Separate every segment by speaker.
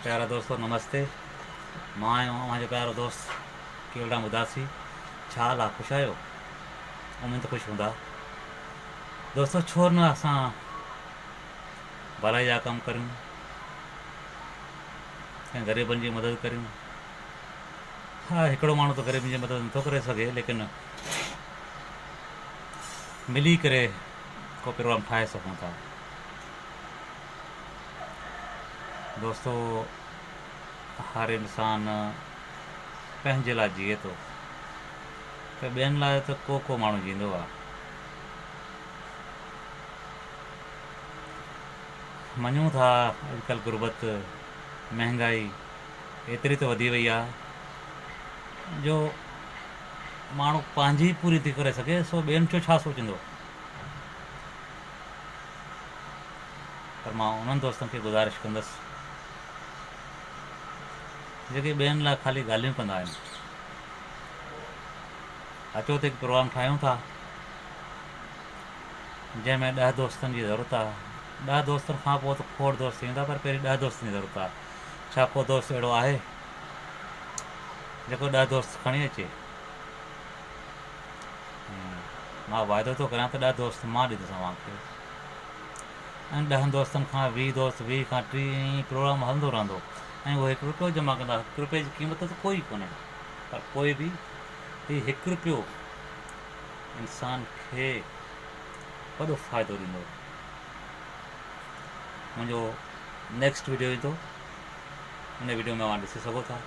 Speaker 1: प्यारा दोस्तों नमस्ते। मां आहियो मुंहिंजो प्यारो दोस्त केवलराम उदासी। छा हाल आहे? ख़ुशि आहियो? उमेद त ख़ुशि हूंदा दोस्तों। छो न असां भलाई जा कमु करियूं, ऐं ग़रीबनि जी मदद करियूं। हा, हिकिड़ो माण्हू त ग़रीबनि जी मदद नथो करे सघे, लेकिन मिली करे को प्रोग्राम ठाहे सघूं था। दोस्तों, हर इंसान पंहिंजे लाइ जीए थो, त ॿियनि लाइ त को माण्हू जींदो आहे। मञूं था अॼुकल्ह गुरबत, महांगाई एतिरी त वधी वई आहे जो माण्हू पंहिंजी पूरी थी करे सघे सो ॿियनि जो छा सोचींदो। पर मां उन्हनि दोस्तनि खे गुज़ारिश कंदुसि जेके ॿियनि लाइ ख़ाली ॻाल्हियूं कंदा आहिनि। अचो त हिकु प्रोग्राम ठाहियूं था जंहिंमें 10 दोस्तनि जी ज़रूरत आहे। 10 दोस्तनि खां पोइ त खोड़ दोस्त ईंदा, पर पहिरीं 10 दोस्तनि जी ज़रूरत आहे। छा को दोस्त अहिड़ो आहे जेको 10 दोस्त खणी अचे? मां वाइदो थो करियां त 10 दोस्त मां ॾींदुसि तव्हांखे, ऐं 10 दोस्तनि खां 20 दोस्त, 20 खां 30 प्रोग्राम हलंदो रहंदो, ऐं उहे ₹1 जमा कंदा। ₹1 जी क़ीमत त कोई कोन्हे, पर पोइ बि ही ₹1 इंसान खे वॾो फ़ाइदो ॾींदो। मुंहिंजो नेक्स्ट वीडियो ईंदो, उन वीडियो में तव्हां ॾिसी सघो था।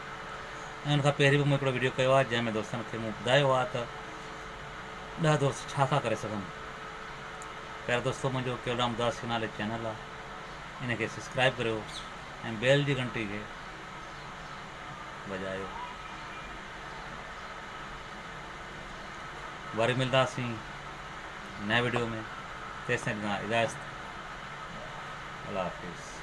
Speaker 1: ऐं उनखां पहिरीं बि मूं हिकिड़ो वीडियो कयो आहे जंहिंमें दोस्तनि खे मूं ॿुधायो आहे त 10 दोस्त छा था करे सघनि। प्यारा दोस्तों, मुंहिंजो केवलराम उदासी नाले चैनल आहे, इनखे सब्सक्राइब करियो ऐं बेल जी घंटी खे वॼायो। वरी मिलंदासीं नए वीडियो में। तेसिताईं ॾिना इजाज़त। अल्लाह हाफ़िज़।